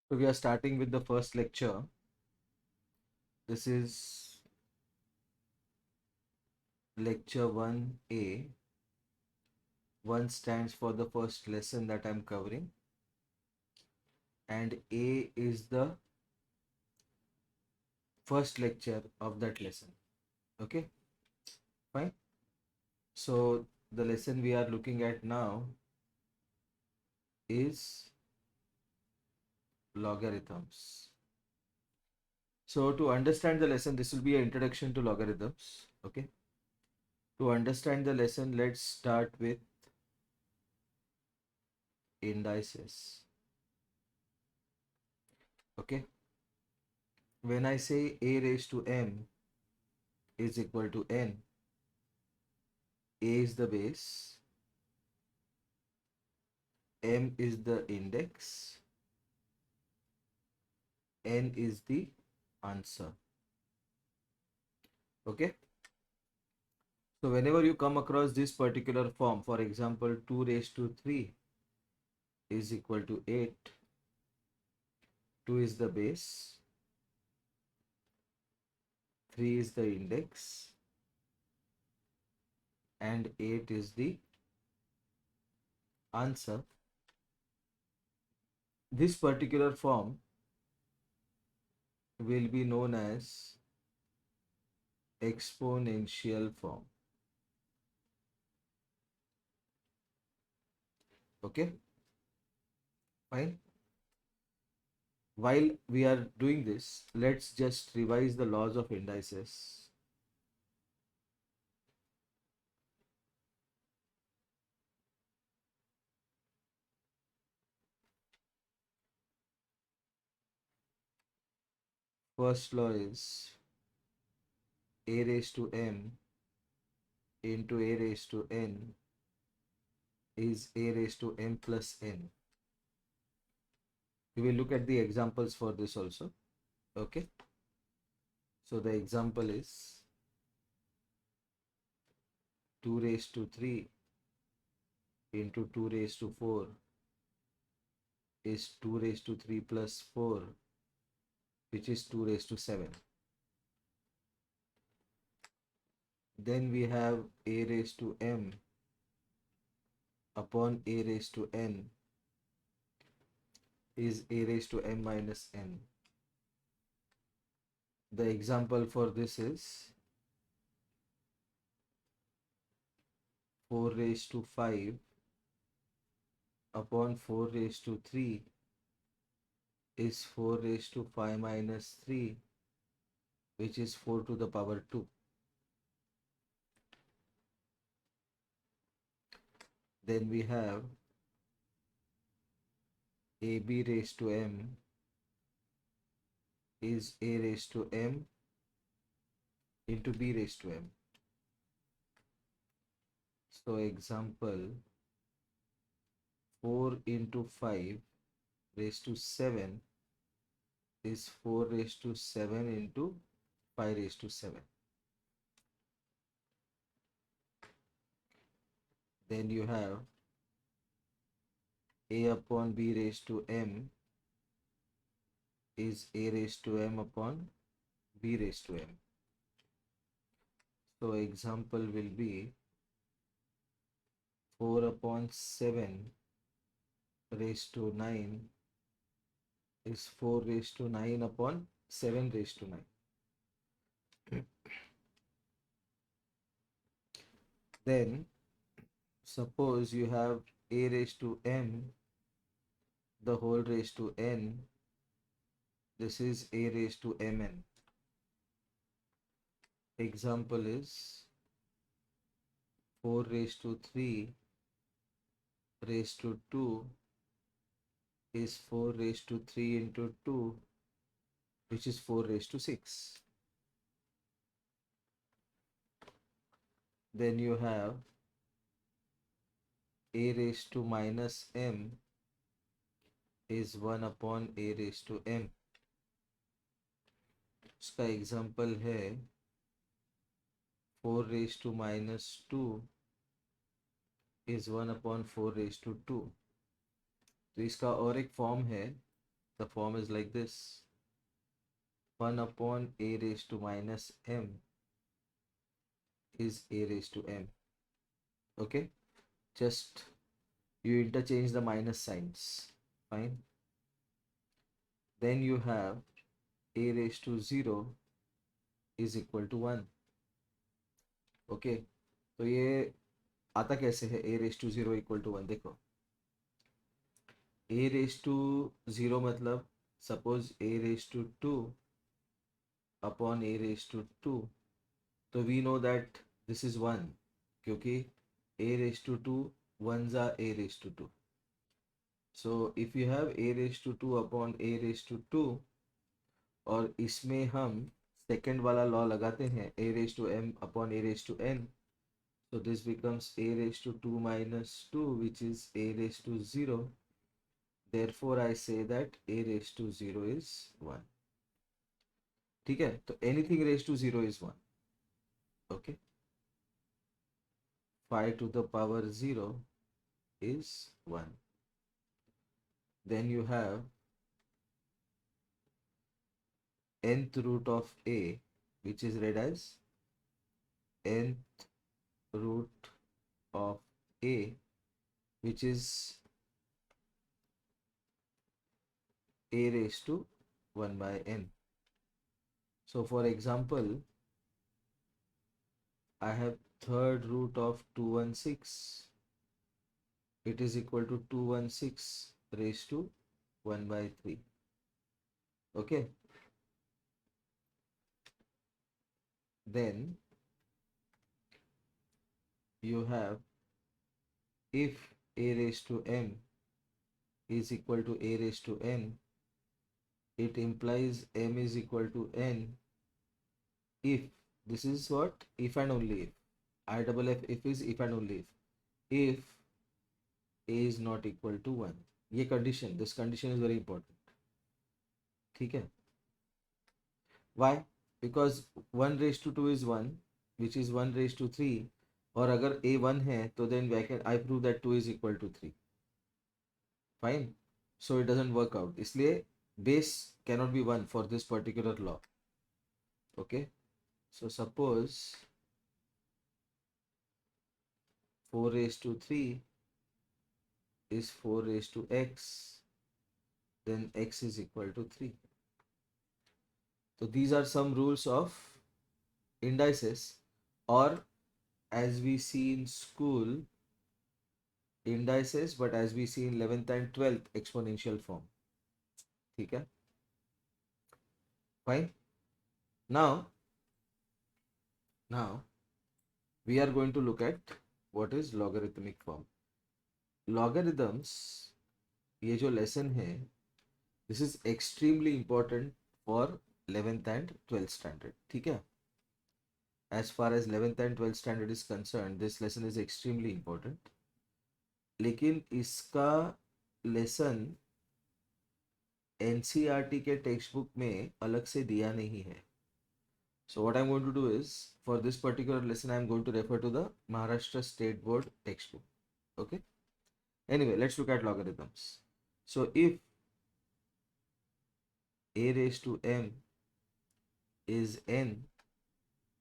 So we are starting with the first lecture. This is lecture 1A. 1 stands for the first lesson that I'm covering, and A is the first lecture of that lesson. Okay, fine. So the lesson we are looking at now is logarithms. So to understand the lesson, this will be an introduction to logarithms. Okay. To understand the lesson, let's start with indices. Okay. When I say a raised to m is equal to n, a is the base, m is the index, n is the answer. Okay. So whenever you come across this particular form, for example, 2 raised to 3 is equal to 8, 2 is the base, 3 is the index, and 8 is the answer. This particular form will be known as exponential form. Okay, fine. While we are doing this, let's just revise the laws of indices. First law is a raised to m into a raised to n is a raised to m plus n. We will look at the examples for this also. Okay. So the example is 2 raised to 3 into 2 raised to 4 is 2 raised to 3 plus 4, which is 2 raised to 7. Then we have a raised to m upon a raised to n is a raised to m minus n. The example for this is 4 raised to 5 upon 4 raised to 3 is 4 raised to 5 minus 3, which is 4 to the power 2. Then we have ab raised to m is a raised to m into b raised to m. So example 4 into 5 raised to 7 is 4 raised to 7 into 5 raised to 7. Then you have a upon b raised to m is a raised to m upon b raised to m. So example will be 4 upon 7 raised to 9 is 4 raised to 9 upon 7 raised to 9. Then suppose you have a raised to m the whole raised to n. This is a raised to mn. Example is 4 raised to 3 raised to 2 is 4 raised to 3 into 2, which is 4 raised to 6. Then you have a raised to minus m is 1 upon a raised to m. इसका example है 4 raised to minus 2 is 1 upon 4 raised to 2. तो इसका और एक form है the form is like this: 1 upon a raised to minus m is a raised to m. Okay, just you interchange the minus signs. Fine. Then you have a raised to 0 is equal to 1. Okay, तो ये आता कैसे है a raise to 0 equal to 1? देखो, a raise to 0 मतलब suppose a raise to 2 upon a raise to 2, तो we know that this is 1, क्योंकि a raise to 2 1s are a raise to 2. So if you have a raise to 2 upon a raise to 2, और इसमें हम second वाला law लगाते हैं a raise to m upon a raise to n, so this becomes a raised to 2 minus 2, which is a raised to 0. Therefore I say that a raised to 0 is 1. ठीक है, तो anything raised to 0 is 1. Okay, 5 to the power 0 is 1. Then you have nth root of a, which is read as nth root of a, which is a raised to 1 by n. So for example, I have third root of 216. It is equal to 216 raised to 1 by 3. Okay. Then you have, if a raised to m is equal to a raised to n, it implies m is equal to n if, this is what, if and only if, I double f if is if and only if a is not equal to 1. ये condition, this condition is very important. ठीक है? Why? Because 1 raised to 2 is 1, which is 1 raised to 3, और अगर a 1 है तो then I prove that 2 is equal to 3. Fine. So it doesn't work out. इसलिए base cannot be 1 for this particular law. Okay. So suppose 4 raised to 3 is 4 raised to x, then x is equal to 3. So these are some rules of indices, or as we see in school, indices, but as we see in 11th and 12th, exponential form. ठीक है? Fine. Now we are going to look at what is logarithmic form. Logarithms, ये जो lesson है, this is extremely important for 11th and 12th standard. ठीक है? As far as 11th and 12th standard is concerned, this lesson is extremely important. लेकिन इसका lesson NCERT के text book में अलग से दिया नहीं है. So what I'm going to do is, for this particular lesson, I'm going to refer to the Maharashtra State Board textbook. Okay. Anyway, let's look at logarithms. So if a raised to m is n,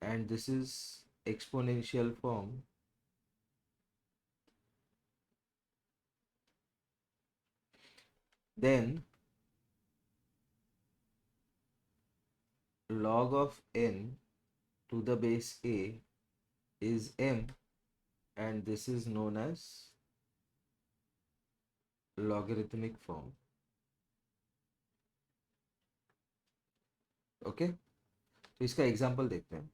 and this is exponential form, then log of n to the base a is m, and this is known as logarithmic form. Okay, तो इसका example देखते हैं.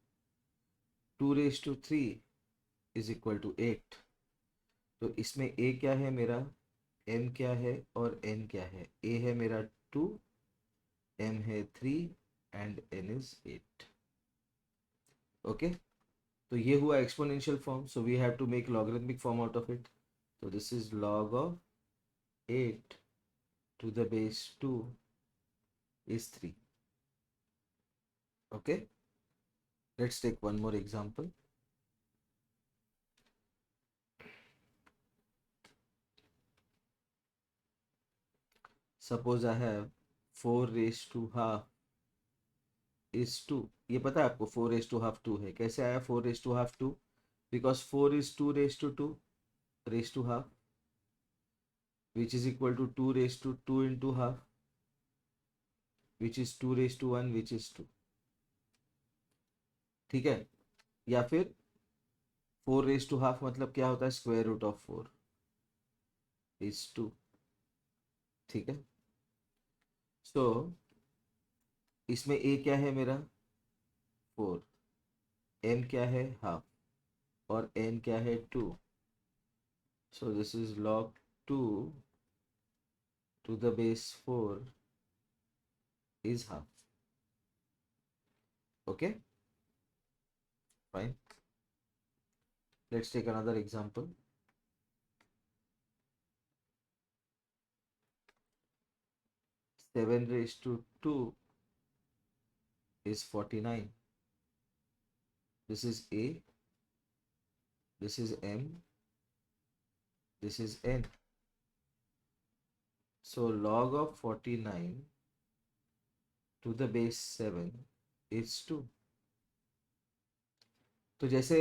2 raised to 3 is equal to 8. तो इसमें a क्या है मेरा, m क्या है, और n क्या है. a है मेरा 2, m है 3, and n is 8. Okay, तो ये हुआ exponential form, so we have to make logarithmic form out of it. So this is log of 8 to the base 2 is 3. Okay, let's take one more example. Suppose I have 4 raise to half is 2। ये पता है आपको 4 raise to half 2 है। कैसे आया 4 raise to half 2? Because 4 is 2 raise to 2 raise to half, which is equal to 2 raised to 2 into half, which is 2 raised to 1, which is 2। ठीक है। या फिर 4 raised to half मतलब क्या होता है, स्क्वायर रूट ऑफ 4 इज 2। ठीक है। सो इसमें a क्या है मेरा 4, m क्या है हाफ और n क्या है 2। So this is log 2 to the base 4 is half। Okay, fine. Let's take another example. 7 raised to 2 is 49. This is a, this is m, this is n. So log of 49 to the base 7 is 2। तो जैसे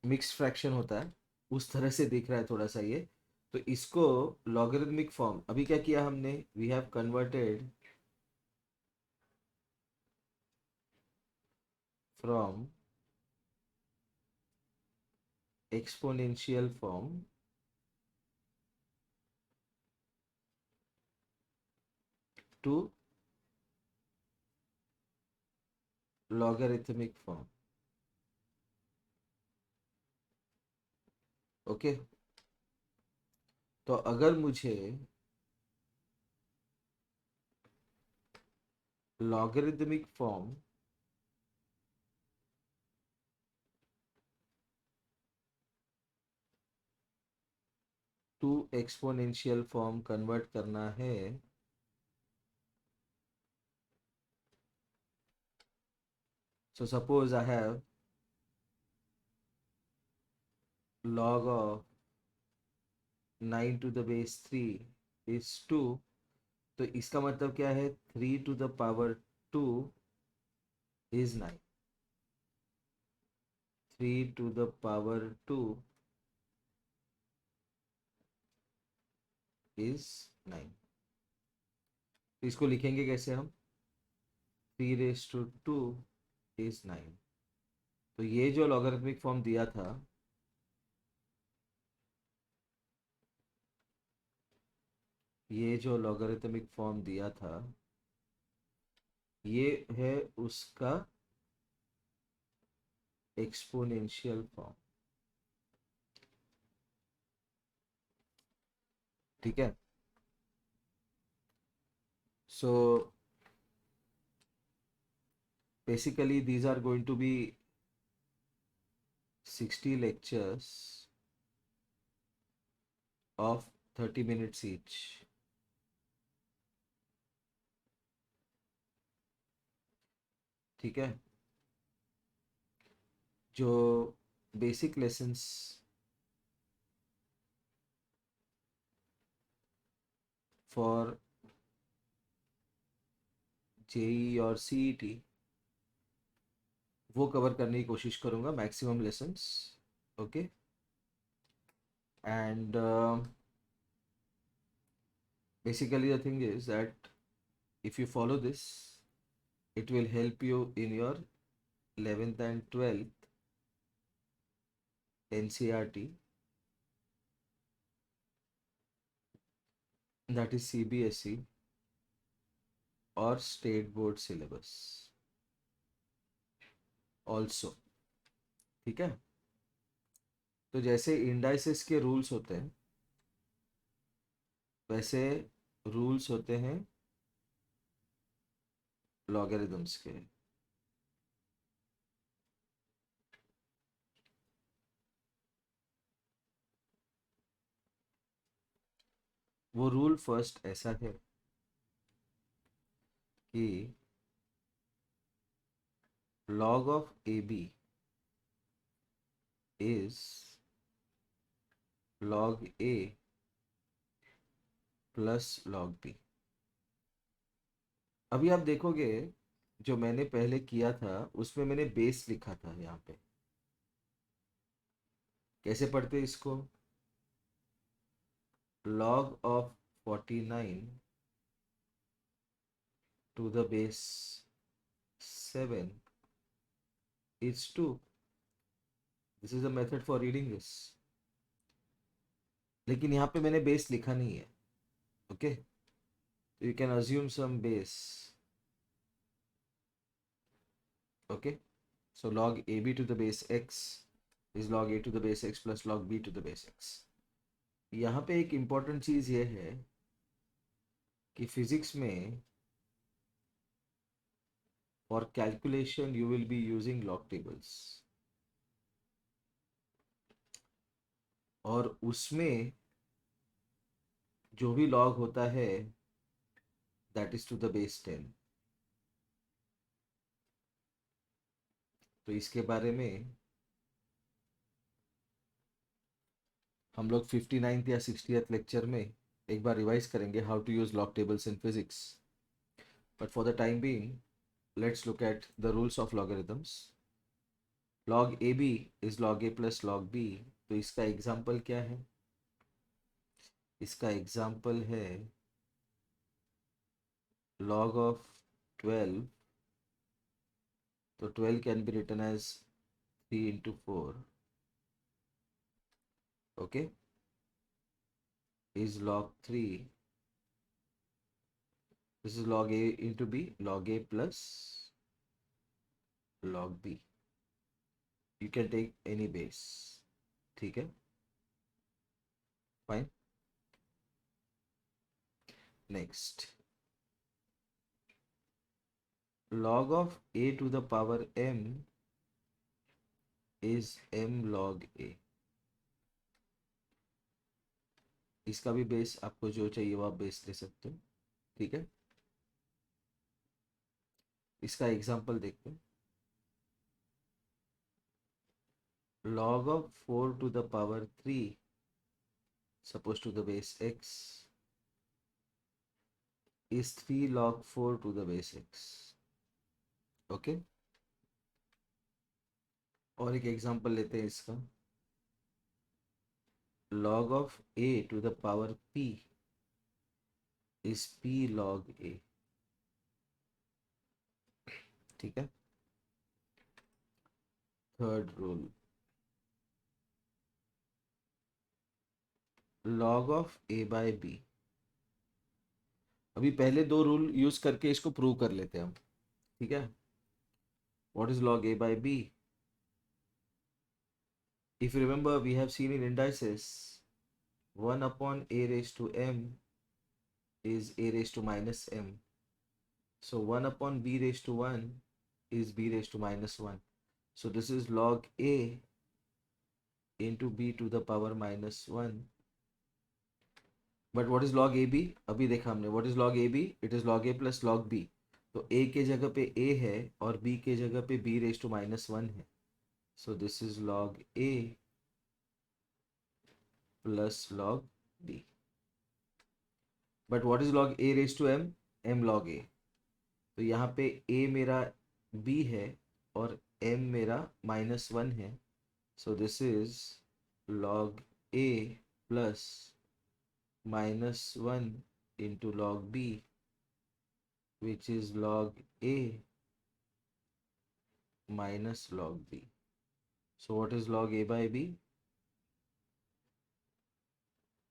mix fraction होता है उस तरह से दिख रहा है थोड़ा सा ये। तो इसको लॉगरिथमिक फॉर्म, अभी क्या किया हमने, we have converted from exponential form to logarithmic form. Okay. तो अगर मुझे logarithmic form to exponential form convert करना है, so suppose I have log of 9 to the base 3 is 2। तो इसका मतलब क्या है, 3 to the power 2 is 9। 3 to the power 2 is 9। तो इसको लिखेंगे कैसे हम, 3 raised to 2 is 9। तो ये जो लॉगरिथमिक फॉर्म दिया था, ये जो लॉगरिथमिक फॉर्म दिया था ये है उसका एक्सपोनेंशियल फॉर्म। ठीक है। सो basically these are going to be 60 lectures of 30 minutes each। ठीक है। जो बेसिक लेसन्स फॉर जेई और सीईटी वो कवर करने की कोशिश करूँगा, maximum lessons. Okay. And basically the thing is that if you follow this, it will help you in your 11th and 12th NCERT, that is CBSE और state board syllabus also. ठीक है। तो जैसे indices के rules होते हैं वैसे rules होते हैं लॉगरिथम्स के। वो रूल फर्स्ट ऐसा है कि log of AB is log A plus log B। अभी आप देखोगे जो मैंने पहले किया था उसमें मैंने बेस लिखा था यहाँ पे। कैसे पढ़ते इसको? log of 49 to the base 7 is 2. This is a method for reading this. लेकिन यहाँ पे मैंने बेस लिखा नहीं है. Okay, so you can assume some base. Okay, so log ab to the base x is log a to the base x plus log b to the base x. यहाँ पे एक इम्पॉर्टेंट चीज़ ये है कि physics में for calculation you will be using log tables, और उसमें जो भी log होता है that is to the base 10. तो इसके बारे में हम लोग 59th या 60th लेक्चर में एक बार रिवाइज करेंगे how to use log tables in physics. But for the time being let's look at the rules of logarithms. log ab is log a plus log b. तो इसका example क्या है? इसका example है log of 12. तो 12 can be written as 3 into 4. Okay, is log 3. This is log a into b, log a plus log b. You can take any base. ठीक है, fine. Next, log of a to the power m is m log a. इसका भी base आपको जो चाहिए वो आप base ले सकते हो. ठीक है, इसका एग्जांपल देखते हैं. log of 4 to the power 3 supposed to the base x is 3 log 4 to the base x. Okay, और एक एग्जांपल लेते हैं इसका. log of a to the power p is p log a. ठीक है, third rule, log of a by b. अभी पहले दो रूल यूज करके इसको प्रूव कर लेते हैं हम. ठीक है, what is log a by b? If you remember, we have seen in indices 1 upon a raised to m is a raised to minus m. So 1 upon b raised to 1 is b raised to minus 1. So this is log a into b to the power minus 1. But what is log ab? अभी देखा हमने. What is log ab? It is log a plus log b. तो a के जगह पे a है और b के जगह पे b raised to minus 1 है. So this is log a plus log b. But what is log a raised to m? m log a. तो यहाँ पे a मेरा b है और m मेरा -1 है. So this is log a plus -1 into log b, which is log a minus log b. So what is log a by b?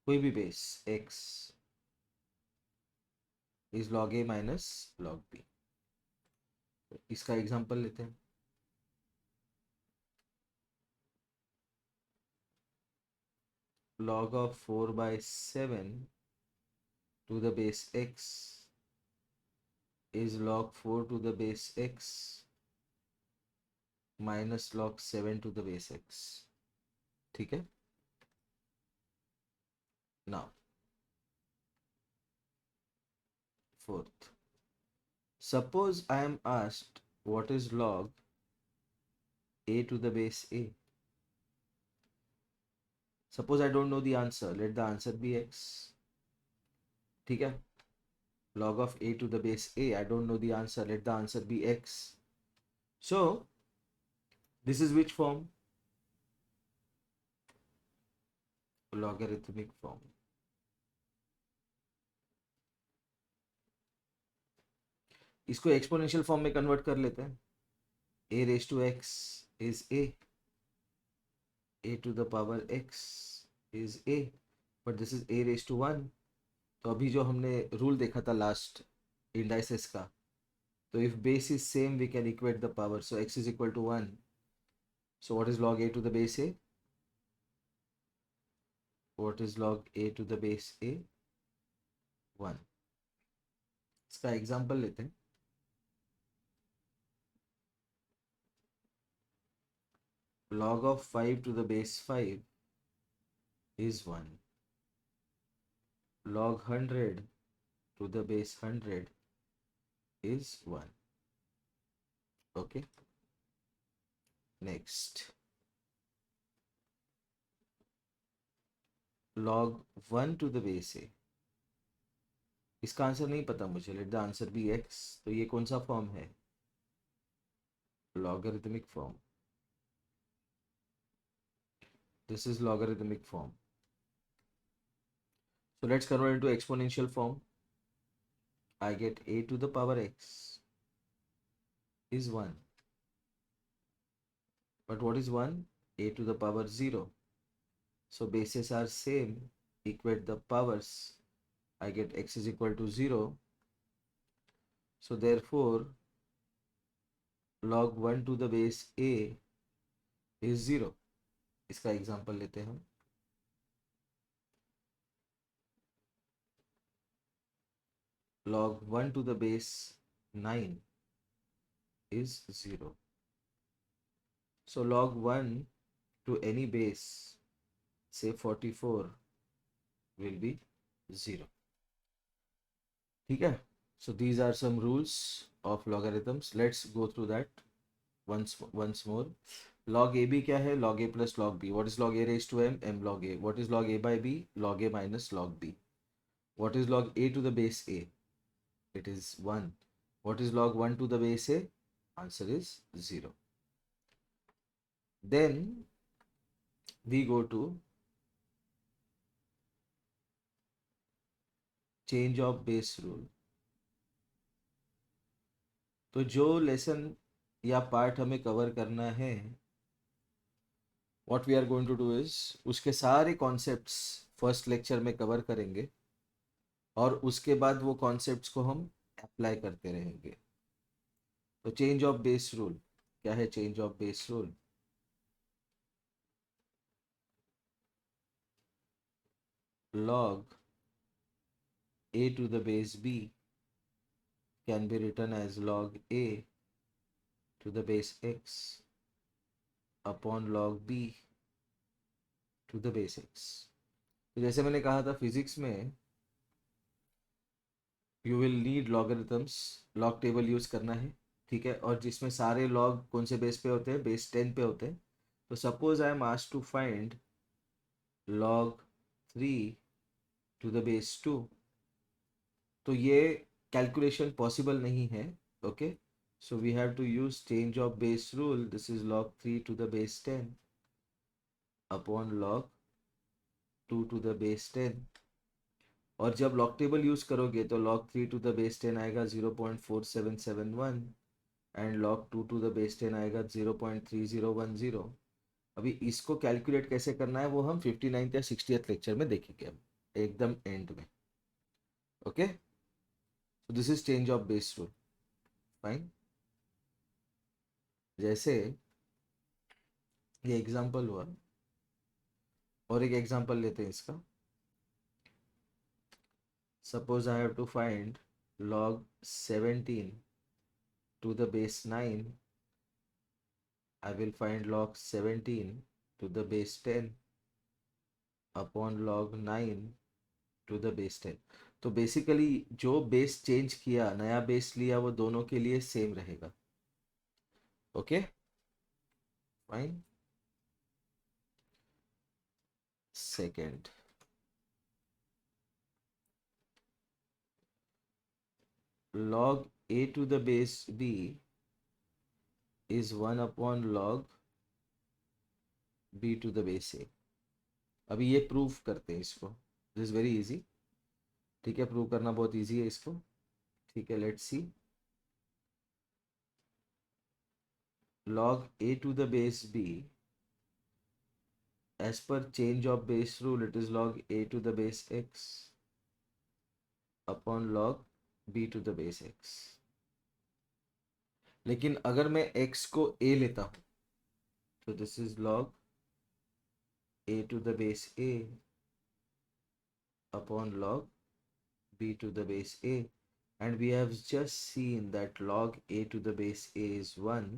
कोई भी base x is log a minus log b. इसका example लेते हैं. log of 4 by 7 to the base x is log 4 to the base x minus log 7 to the base x. ठीक है, now fourth, suppose I am asked what is log a to the base a. Suppose I don't know the answer, let the answer be x. ठीक है, log of a to the base a. I don't know the answer. Let the answer be x. So this is which form? Logarithmic form. इसको exponential form में convert कर लेते हैं. a raised to x is a to the power x is a, but this is a raised to 1. तो अभी जो हमने rule देखा था लास्ट इंडाइसेस का, तो if base is same we can equate the power. So x is equal to 1. So what is log a to the base a? What is log a to the base a? 1. इसका example लेते हैं. Log of 5 to the base 5 is 1. Log 100 to the base 100 is 1. Okay. Next. Log 1 to the base a. इसका answer नहीं पता मुझे. Let the answer be x. तो ये कौन सा फॉर्म है? Logarithmic form. This is logarithmic form. So let's convert into exponential form. I get a to the power x is 1. But what is 1? A to the power 0. So bases are same. Equate the powers. I get x is equal to 0. So therefore, log 1 to the base a is 0. इसका example लेते हैं हम. Log 1 to the base 9 is 0. So log 1 to any base, say 44, will be 0. ठीक है? So these are some rules of logarithms. Let's go through that once more. Log AB क्या है? Log A plus log B. What is log A raised to m? M log A. What is log A by B? Log A minus log B. What is log A to the base A? It is 1. What is log 1 to the base A? Answer is 0. Then we go to change of base rule. तो जो lesson या part हमें cover करना है, what we are going to do is उसके सारे concepts first lecture में cover करेंगे और उसके बाद वो कॉन्सेप्ट्स को हम अप्लाई करते रहेंगे. तो चेंज ऑफ बेस रूल क्या है? Change of base rule, log a to the base b can be written as log a to the base x upon log b to the base x. तो जैसे मैंने कहा था physics में you will need logarithms. Log table use करना है, ठीक है, और जिसमें सारे लॉग कौन से बेस पे होते हैं? बेस 10 पे होते हैं. तो suppose I am asked to find log 3 to the base 2. तो ये कैलकुलेशन पॉसिबल नहीं है. Okay, so we have to use change of base rule. This is log 3 to the base 10 upon log 2 to the base 10. और जब log table use करोगे तो log 3 to the base 10 आएगा 0.4771 and log 2 to the base 10 आएगा 0.3010. अभी इसको calculate कैसे करना है वो हम 59th या 60th लेक्चर में देखेंगे हम एकदम एंड में. Okay, so this is change of base rule. Fine. जैसे ये एग्जांपल हुआ और एक एग्जांपल लेते हैं इसका. Suppose I have to find log 17 to the base 9. I will find log 17 to the base 10 upon log 9 to the base 10. तो basically जो बेस चेंज किया, नया बेस लिया, वो दोनों के लिए सेम रहेगा. Okay, fine. Second, log a to the base b is 1 upon log b to the base a. अभी ये प्रूव करते हैं इसको. This is very easy. ठीक है, प्रूव करना बहुत इजी है इसको. ठीक है, let's see. log a to the base b, as per change of base rule, it is log a to the base x upon log b to the base x. लेकिन अगर मैं x को a लेता हूं तो this is log a to the base a upon log b to the base a, and we have just seen that log a to the base a is 1,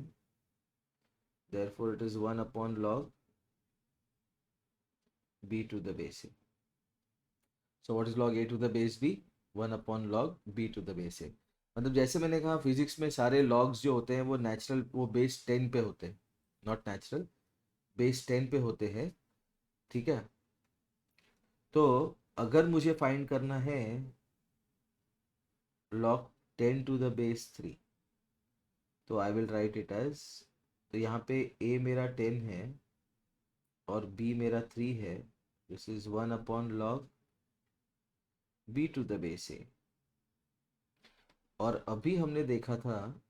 therefore it is 1 upon log b to the base a. So what is log a to the base b? 1 upon log b to the base a. मतलब जैसे मैंने कहा physics में सारे logs जो होते हैं वो नेचुरल, वो बेस 10 पे होते हैं. नॉट नेचुरल, बेस 10 पे होते हैं. ठीक है, तो अगर मुझे फाइंड करना है log 10 to the base 3, तो I will write it as, तो यहाँ पे a मेरा 10 है और b मेरा 3 है. This is 1 upon log b to the base a. और अभी हमने देखा था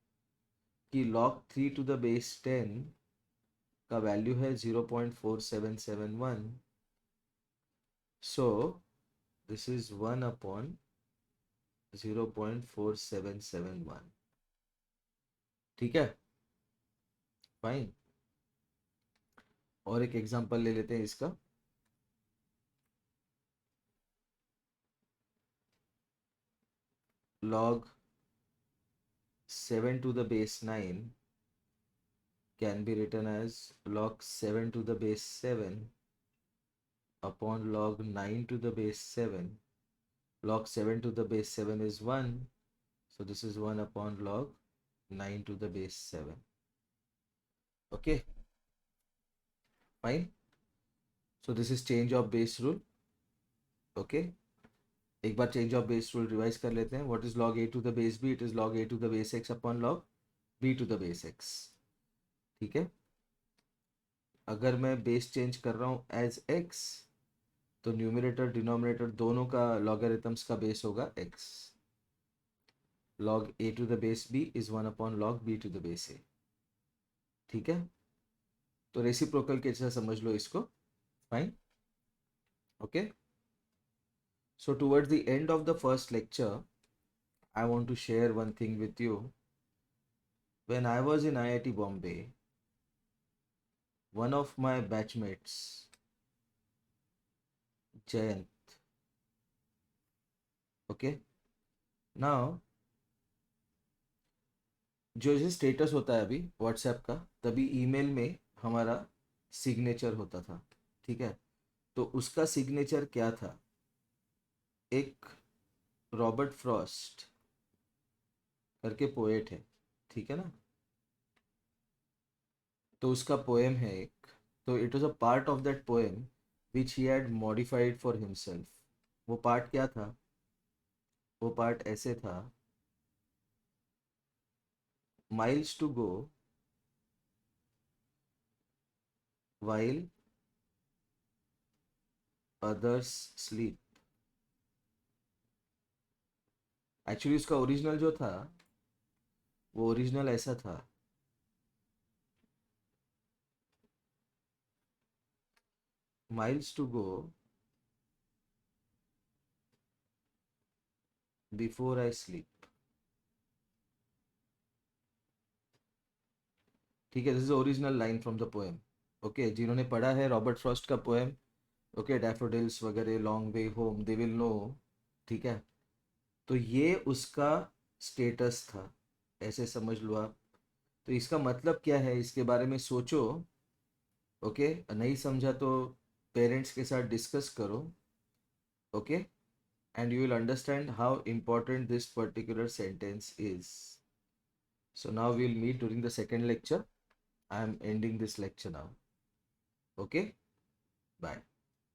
कि log 3 to the base 10 का वैल्यू है 0.4771. So this is 1 upon 0.4771. ठीक है, फाइन. और एक एग्जांपल ले लेते हैं इसका. log 7 to the base 9 can be written as log 7 to the base 7 upon log 9 to the base 7. Log 7 to the base 7 is 1, so this is 1 upon log 9 to the base 7. Okay, fine. So this is change of base rule. Okay, एक बार change of base rule revise कर लेते हैं. What is log a to the base b? It is log a to the base x upon log b to the base x. ठीक है, अगर मैं base change कर रहा हूँ एज x, तो न्यूमरेटर डिनोमिनेटर दोनों का लॉगरिथम्स का बेस होगा x. log a to the base b is 1 upon log b to the base a. ठीक है, तो रेसिप्रोकल के जैसा समझ लो इसको. Fine. Okay, so towards the end of the first lecture, I want to share one thing with you. When I was in IIT Bombay, one of my batchmates, Jayant, okay, now जो जो status होता है अभी WhatsApp का, तभी email में हमारा signature होता था. ठीक है, तो उसका सिग्नेचर क्या था? एक रॉबर्ट फ्रॉस्ट करके पोएट है. ठीक है ना, तो उसका पोएम है एक, तो it was a part of that poem which he had modified for himself. वो पार्ट क्या था? वो पार्ट ऐसे था: miles to go while others sleep. Actually उसका ओरिजिनल जो था, वो ओरिजिनल ऐसा था: माइल्स टू गो बिफोर आई स्लीप. ठीक है, this is original line from the poem. Okay, जिन्होंने पढ़ा है रॉबर्ट फ्रॉस्ट का पोएम, ओके, डैफोडिल्स वगैरह, long way home, they will know. ठीक है, तो ये उसका स्टेटस था, ऐसे समझ लो आप. तो इसका मतलब क्या है, इसके बारे में सोचो. ओके, नहीं समझा तो पेरेंट्स के साथ डिस्कस करो. Okay, and you will understand how important this particular sentence is. So now we'll meet during the second lecture. I am ending this lecture now. Okay, bye.